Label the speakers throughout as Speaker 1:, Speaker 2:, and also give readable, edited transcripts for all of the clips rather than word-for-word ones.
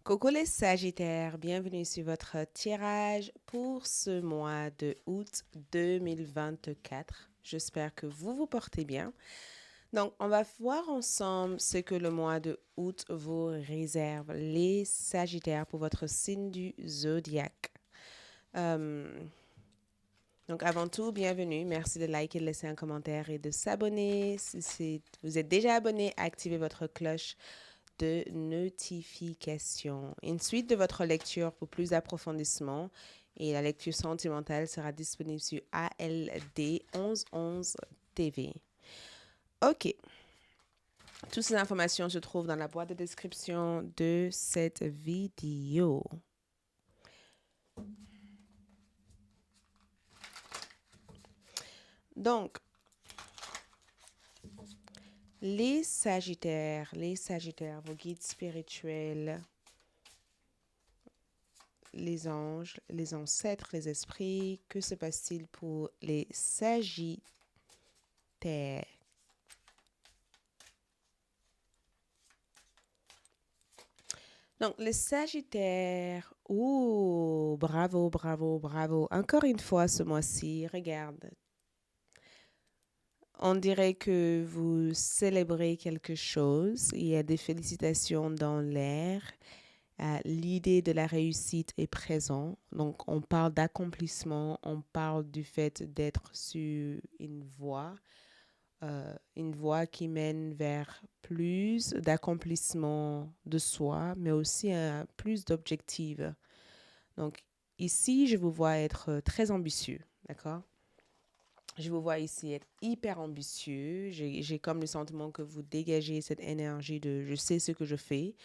Speaker 1: Coucou les Sagittaires, bienvenue sur votre tirage pour ce mois de août 2024. J'espère que vous vous portez bien. Donc, on va voir ensemble ce que le mois de août vous réserve, les Sagittaires, pour votre signe du zodiaque. Euh, donc, avant tout, bienvenue. Merci de liker, de laisser un commentaire et de s'abonner. Si vous êtes déjà abonné, activez votre cloche de notification. Une suite de votre lecture pour plus d'approfondissement et la lecture sentimentale sera disponible sur ALD 1111 TV. Ok, toutes ces informations se trouvent dans la boîte de description de cette vidéo. Donc, les Sagittaires, vos guides spirituels, les anges, les ancêtres, les esprits, que se passe-t-il pour les Sagittaires? Donc, les Sagittaires, ouh, bravo, bravo, bravo. Encore une fois ce mois-ci, regarde. On dirait que vous célébrez quelque chose. Il y a des félicitations dans l'air. L'idée de la réussite est présente. Donc, on parle d'accomplissement, on parle du fait d'être sur une voie qui mène vers plus d'accomplissement de soi, mais aussi plus d'objectifs. Donc, ici, je vous vois être très ambitieux, d'accord? Je vous vois ici être hyper ambitieux. J'ai comme le sentiment que vous dégagez cette énergie de je sais ce que je fais,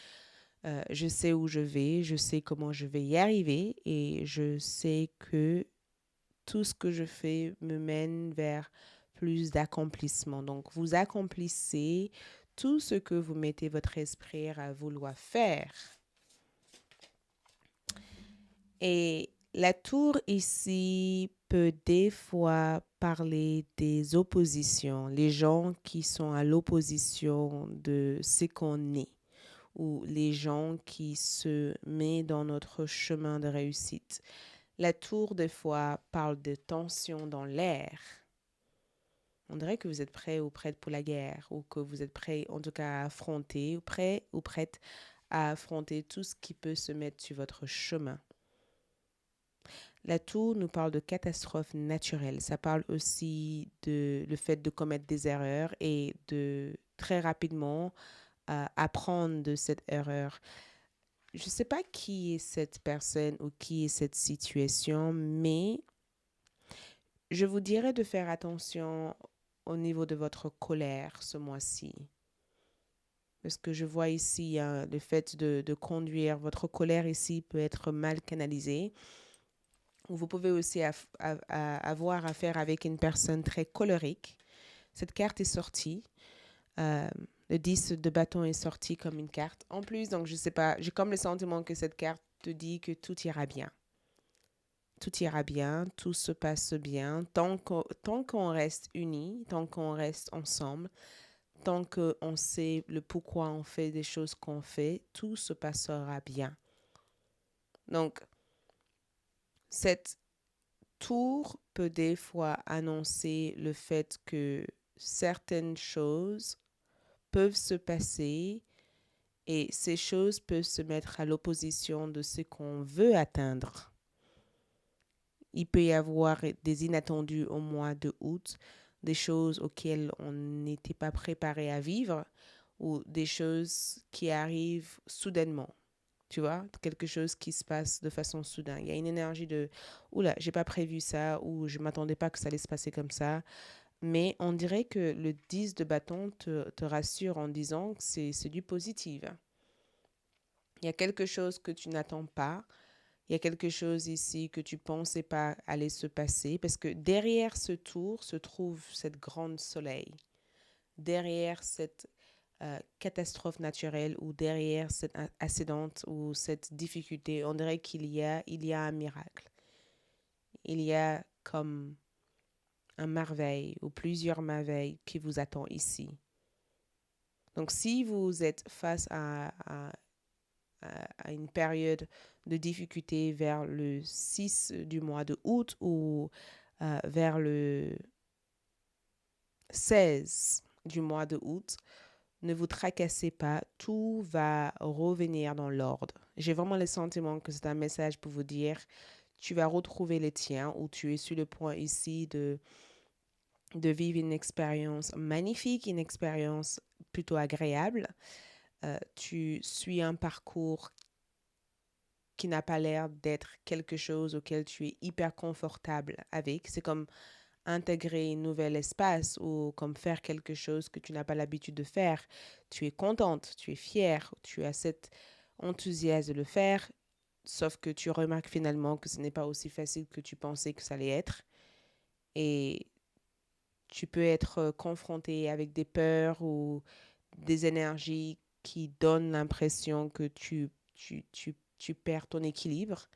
Speaker 1: je sais où je vais, je sais comment je vais y arriver et je sais que tout ce que je fais me mène vers plus d'accomplissement. Donc, vous accomplissez tout ce que vous mettez votre esprit à vouloir faire. Et la tour ici peut des fois parler des oppositions, les gens qui sont à l'opposition de ce qu'on est ou les gens qui se mettent dans notre chemin de réussite. La tour, des fois, parle de tension dans l'air. On dirait que vous êtes prêt ou prête pour la guerre, ou que vous êtes prêt, en tout cas, à affronter, ou prêt ou prête à affronter tout ce qui peut se mettre sur votre chemin. La tour nous parle de catastrophes naturelles. Ça parle aussi de le fait de commettre des erreurs et de très rapidement apprendre de cette erreur. Je ne sais pas qui est cette personne ou qui est cette situation, mais je vous dirais de faire attention au niveau de votre colère ce mois-ci. Parce que je vois ici le fait de conduire, votre colère ici peut être mal canalisée. Vous pouvez aussi avoir affaire avec une personne très colérique. Cette carte est sortie. Euh, le 10 de bâton est sorti comme une carte. En plus, donc je sais pas, j'ai comme le sentiment que cette carte te dit que tout ira bien. Tout ira bien, tout se passe bien, tant qu'on reste unis, tant qu'on reste ensemble, tant qu'on sait le pourquoi on fait des choses qu'on fait, tout se passera bien. Donc, cette tour peut des fois annoncer le fait que certaines choses peuvent se passer et ces choses peuvent se mettre à l'opposition de ce qu'on veut atteindre. Il peut y avoir des inattendus au mois de août, des choses auxquelles on n'était pas préparé à vivre ou des choses qui arrivent soudainement. Tu vois, quelque chose qui se passe de façon soudaine. Il y a une énergie de oula, j'ai pas prévu ça ou je m'attendais pas que ça allait se passer comme ça. Mais on dirait que le 10 de bâton te rassure en disant que c'est du positif. Il y a quelque chose que tu n'attends pas. Il y a quelque chose ici que tu pensais pas allait se passer parce que derrière ce tour se trouve cette grande soleil. Derrière cette catastrophe naturelle ou derrière cette accidente ou cette difficulté, on dirait il y a un miracle. Il y a comme un merveille ou plusieurs merveilles qui vous attend ici. Donc si vous êtes face à à une période de difficulté vers le 6 du mois de août ou vers le 16 du mois de août, ne vous tracassez pas, tout va revenir dans l'ordre. J'ai vraiment le sentiment que c'est un message pour vous dire, tu vas retrouver les tiens ou tu es sur le point ici de vivre une expérience magnifique, une expérience plutôt agréable. Tu suis un parcours qui n'a pas l'air d'être quelque chose auquel tu es hyper confortable avec. C'est comme intégrer un nouvel espace ou comme faire quelque chose que tu n'as pas l'habitude de faire. Tu es contente, tu es fière, tu as cet enthousiasme de le faire, sauf que tu remarques finalement que ce n'est pas aussi facile que tu pensais que ça allait être. Et tu peux être confronté avec des peurs ou des énergies qui donnent l'impression que tu perds ton équilibre.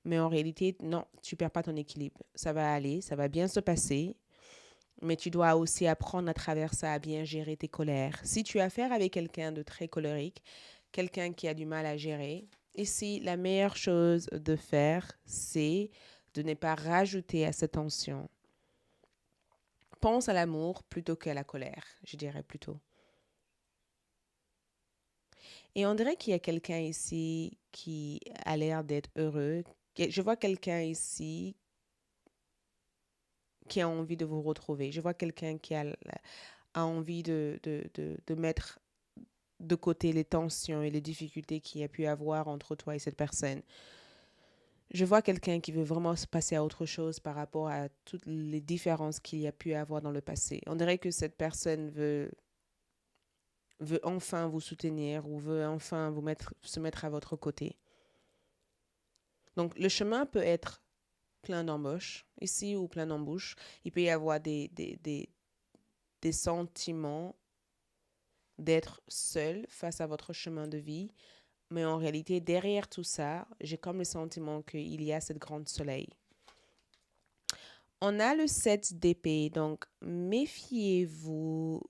Speaker 1: Mais en réalité, non, tu perds pas ton équilibre. Ça va aller, ça va bien se passer. Mais tu dois aussi apprendre à travers ça à bien gérer tes colères. Si tu as affaire avec quelqu'un de très colérique, quelqu'un qui a du mal à gérer, ici, la meilleure chose de faire, c'est de ne pas rajouter à cette tension. Pense à l'amour plutôt qu'à la colère, je dirais plutôt. Et on dirait qu'il y a quelqu'un ici qui a l'air d'être heureux. Je vois quelqu'un ici qui a envie de vous retrouver. Je vois quelqu'un qui a envie de mettre de côté les tensions et les difficultés qu'il y a pu avoir entre toi et cette personne. Je vois quelqu'un qui veut vraiment se passer à autre chose par rapport à toutes les différences qu'il y a pu avoir dans le passé. On dirait que cette personne veut enfin vous soutenir ou veut enfin se mettre à votre côté. Donc, le chemin peut être plein d'embûches, ici, ou plein d'embûches. Il peut y avoir des sentiments d'être seul face à votre chemin de vie. Mais en réalité, derrière tout ça, j'ai comme le sentiment qu'il y a cette grande soleil. On a le 7 d'épée, donc méfiez-vous.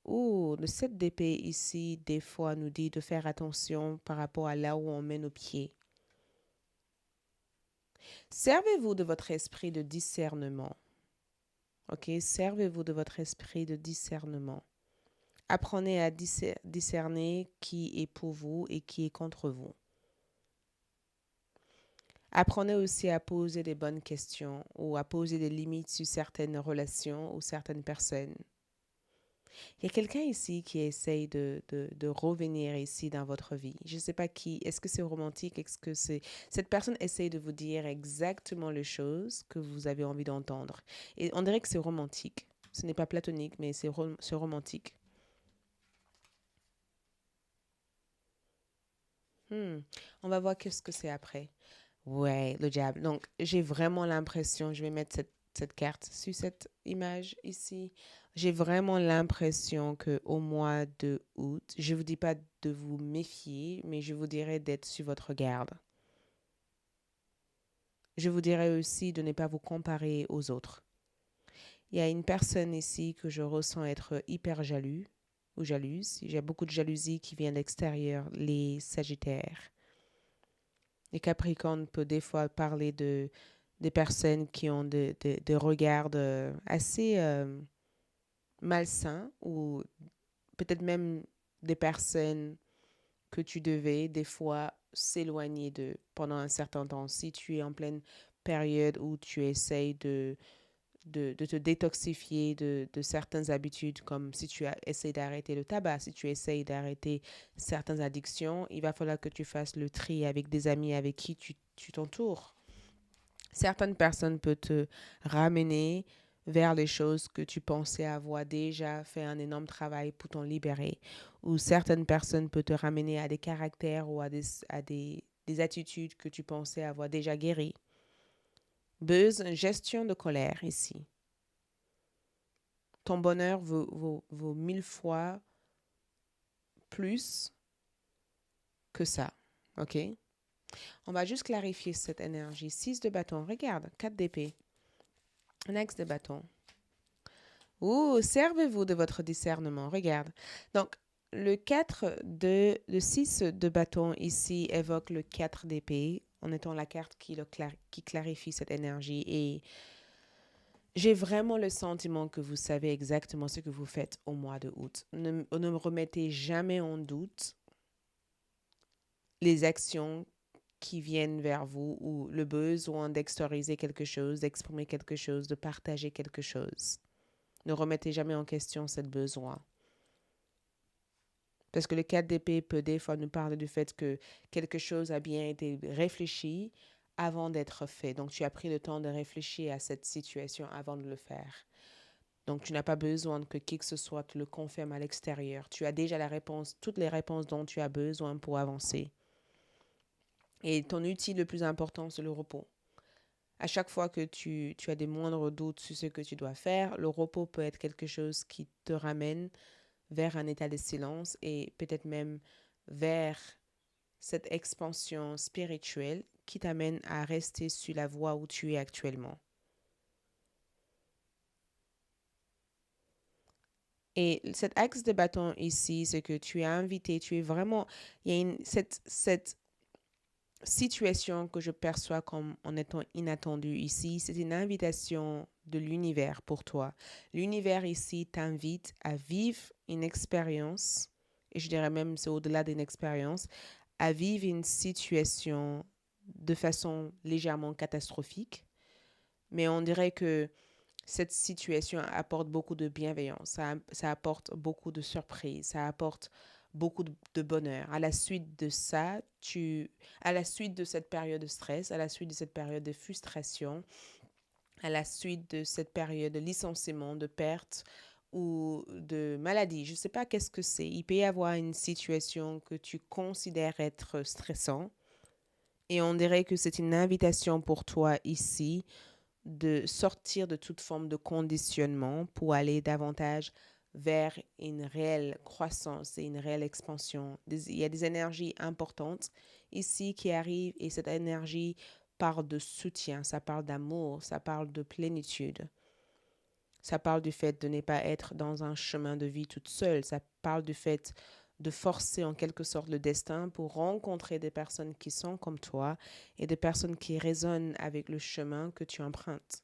Speaker 1: Oh, le 7 d'épée ici, des fois, nous dit de faire attention par rapport à là où on met nos pieds. Servez-vous de votre esprit de discernement. Ok, servez-vous de votre esprit de discernement. Apprenez à discerner qui est pour vous et qui est contre vous. Apprenez aussi à poser des bonnes questions ou à poser des limites sur certaines relations ou certaines personnes. Il y a quelqu'un ici qui essaye de revenir ici dans votre vie. Je ne sais pas qui. Est-ce que c'est romantique? Est-ce que c'est... Cette personne essaye de vous dire exactement les choses que vous avez envie d'entendre. Et on dirait que c'est romantique. Ce n'est pas platonique, mais c'est romantique. On va voir qu'est-ce que c'est après. Ouais, le diable. Donc, j'ai vraiment l'impression, je vais mettre cette carte sur cette image ici. J'ai vraiment l'impression que au mois de août, je vous dis pas de vous méfier, mais je vous dirais d'être sur votre garde. Je vous dirais aussi de ne pas vous comparer aux autres. Il y a une personne ici que je ressens être hyper jaloux ou jalouse. J'ai beaucoup de jalousie qui vient de l'extérieur, les Sagittaires. Les Capricornes peuvent des fois parler des personnes qui ont des regards assez malsains ou peut-être même des personnes que tu devais des fois s'éloigner de pendant un certain temps. Si tu es en pleine période où tu essayes de te détoxifier de certaines habitudes, comme si tu essayes d'arrêter le tabac, si tu essayes d'arrêter certaines addictions, il va falloir que tu fasses le tri avec des amis avec qui tu t'entoures. Certaines personnes peuvent te ramener vers les choses que tu pensais avoir déjà fait un énorme travail pour t'en libérer. Ou certaines personnes peuvent te ramener à des caractères ou à des attitudes que tu pensais avoir déjà guéries. Buzz, gestion de colère ici. Ton bonheur vaut 1000 fois plus que ça. OK? On va juste clarifier cette énergie. 6 de bâton. Regarde, 4 d'épée. Un axe de bâton. Ouh, servez-vous de votre discernement. Regarde. Donc, le 6 de bâton ici évoque le 4 d'épée en étant la carte qui clarifie cette énergie. Et j'ai vraiment le sentiment que vous savez exactement ce que vous faites au mois de août. Ne me remettez jamais en doute les actions qui viennent vers vous ou le besoin d'extérioriser quelque chose, d'exprimer quelque chose, de partager quelque chose. Ne remettez jamais en question ce besoin. Parce que le 4 d'épée peut des fois nous parler du fait que quelque chose a bien été réfléchi avant d'être fait. Donc, tu as pris le temps de réfléchir à cette situation avant de le faire. Donc, tu n'as pas besoin que qui que ce soit te le confirme à l'extérieur. Tu as déjà la réponse, toutes les réponses dont tu as besoin pour avancer. Et ton outil le plus important, c'est le repos. À chaque fois que tu as des moindres doutes sur ce que tu dois faire, le repos peut être quelque chose qui te ramène vers un état de silence et peut-être même vers cette expansion spirituelle qui t'amène à rester sur la voie où tu es actuellement. Et cet axe de bâton ici, c'est que tu es invité, tu es vraiment... Il y a cette situation que je perçois comme en étant inattendue ici, c'est une invitation de l'univers pour toi. L'univers ici t'invite à vivre une expérience, et je dirais même c'est au-delà d'une expérience, à vivre une situation de façon légèrement catastrophique. Mais on dirait que cette situation apporte beaucoup de bienveillance, ça apporte beaucoup de surprises, ça apporte beaucoup de bonheur. À la suite de ça, à la suite de cette période de stress, à la suite de cette période de frustration, à la suite de cette période de licenciement, de perte ou de maladie, je ne sais pas qu'est-ce que c'est. Il peut y avoir une situation que tu considères être stressant et on dirait que c'est une invitation pour toi ici de sortir de toute forme de conditionnement pour aller davantage vers une réelle croissance et une réelle expansion. Il y a des énergies importantes ici qui arrivent et cette énergie parle de soutien, ça parle d'amour, ça parle de plénitude. Ça parle du fait de ne pas être dans un chemin de vie toute seule. Ça parle du fait de forcer en quelque sorte le destin pour rencontrer des personnes qui sont comme toi et des personnes qui résonnent avec le chemin que tu empruntes.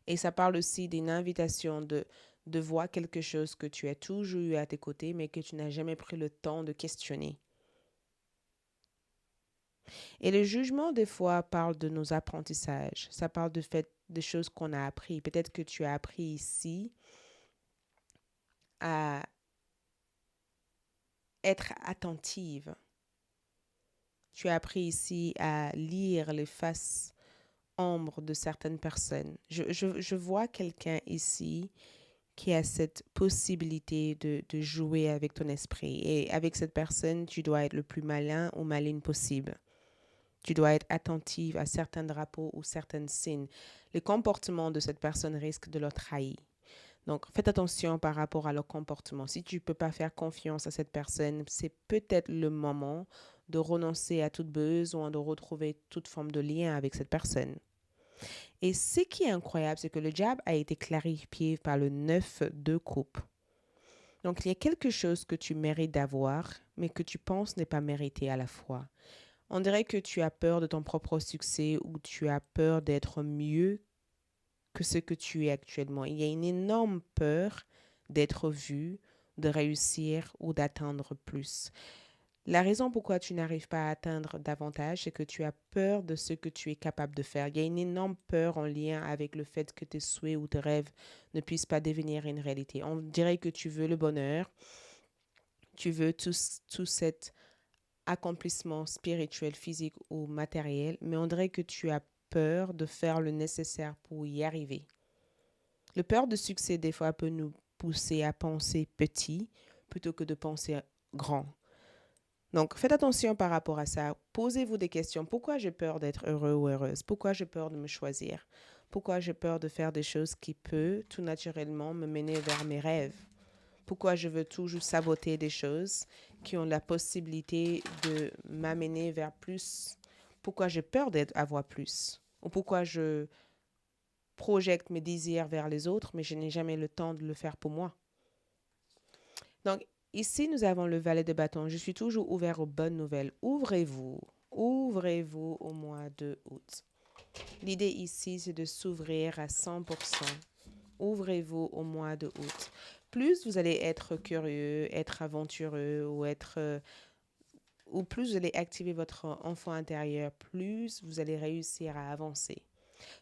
Speaker 1: Et ça parle aussi d'une invitation de voir quelque chose que tu as toujours eu à tes côtés, mais que tu n'as jamais pris le temps de questionner. Et le jugement, des fois, parle de nos apprentissages. Ça parle de fait des choses qu'on a appris. Peut-être que tu as appris ici à être attentive. Tu as appris ici à lire les faces ombres de certaines personnes. Je vois quelqu'un ici qui a cette possibilité de jouer avec ton esprit. Et avec cette personne, tu dois être le plus malin ou maligne possible. Tu dois être attentive à certains drapeaux ou certains signes. Les comportements de cette personne risquent de le trahir. Donc, faites attention par rapport à leur comportement. Si tu ne peux pas faire confiance à cette personne, c'est peut-être le moment de renoncer à toute besoin, de retrouver toute forme de lien avec cette personne. Et ce qui est incroyable, c'est que le diable a été clarifié par le 9 de coupe. Donc, il y a quelque chose que tu mérites d'avoir, mais que tu penses n'est pas mérité à la fois. On dirait que tu as peur de ton propre succès ou tu as peur d'être mieux que ce que tu es actuellement. Il y a une énorme peur d'être vu, de réussir ou d'atteindre plus. La raison pourquoi tu n'arrives pas à atteindre davantage, c'est que tu as peur de ce que tu es capable de faire. Il y a une énorme peur en lien avec le fait que tes souhaits ou tes rêves ne puissent pas devenir une réalité. On dirait que tu veux le bonheur, tu veux tout cet accomplissement spirituel, physique ou matériel, mais on dirait que tu as peur de faire le nécessaire pour y arriver. Le peur de succès, des fois, peut nous pousser à penser petit plutôt que de penser grand. Donc, faites attention par rapport à ça. Posez-vous des questions. Pourquoi j'ai peur d'être heureux ou heureuse? Pourquoi j'ai peur de me choisir? Pourquoi j'ai peur de faire des choses qui peuvent tout naturellement me mener vers mes rêves? Pourquoi je veux toujours saboter des choses qui ont la possibilité de m'amener vers plus? Pourquoi j'ai peur d'avoir plus? Ou pourquoi je projette mes désirs vers les autres, mais je n'ai jamais le temps de le faire pour moi? Donc, Ici, nous avons le valet de bâton. Je suis toujours ouvert aux bonnes nouvelles. Ouvrez-vous. Ouvrez-vous au mois de août. L'idée ici, c'est de s'ouvrir à 100%. Ouvrez-vous au mois de août. Plus vous allez être curieux, être aventureux ou plus vous allez activer votre enfant intérieur, plus vous allez réussir à avancer.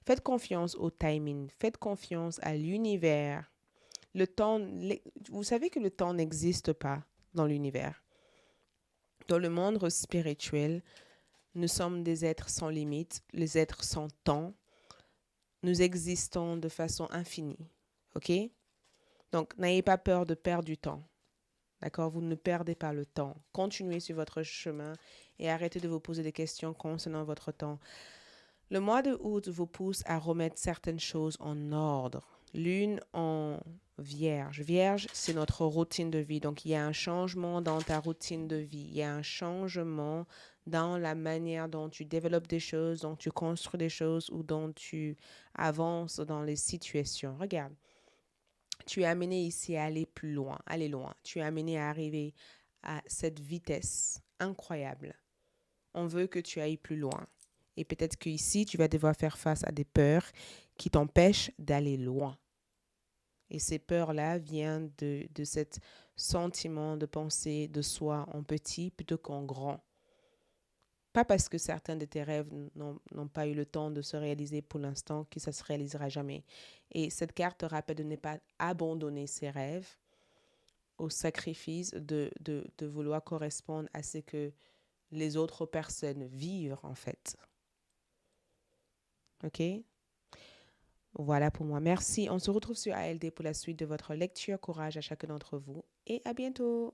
Speaker 1: Faites confiance au timing. Faites confiance à l'univers. Le temps, vous savez que le temps n'existe pas dans l'univers. Dans le monde spirituel, nous sommes des êtres sans limite, les êtres sans temps. Nous existons de façon infinie. OK? Donc, n'ayez pas peur de perdre du temps. D'accord? Vous ne perdez pas le temps. Continuez sur votre chemin et arrêtez de vous poser des questions concernant votre temps. Le mois de août vous pousse à remettre certaines choses en ordre. Lune en Vierge. Vierge, c'est notre routine de vie. Donc, il y a un changement dans ta routine de vie. Il y a un changement dans la manière dont tu développes des choses, dont tu construis des choses ou dont tu avances dans les situations. Regarde, tu es amené ici à aller plus loin, aller loin. Tu es amené à arriver à cette vitesse incroyable. On veut que tu ailles plus loin. Et peut-être qu'ici, tu vas devoir faire face à des peurs qui t'empêchent d'aller loin. Et ces peurs-là viennent de cet sentiment de penser de soi en petit plutôt qu'en grand. Pas parce que certains de tes rêves n'ont pas eu le temps de se réaliser pour l'instant que ça ne se réalisera jamais. Et cette carte te rappelle de ne pas abandonner ses rêves au sacrifice de vouloir correspondre à ce que les autres personnes vivent en fait. OK? Voilà pour moi. Merci. On se retrouve sur ALD pour la suite de votre lecture. Courage à chacun d'entre vous et à bientôt.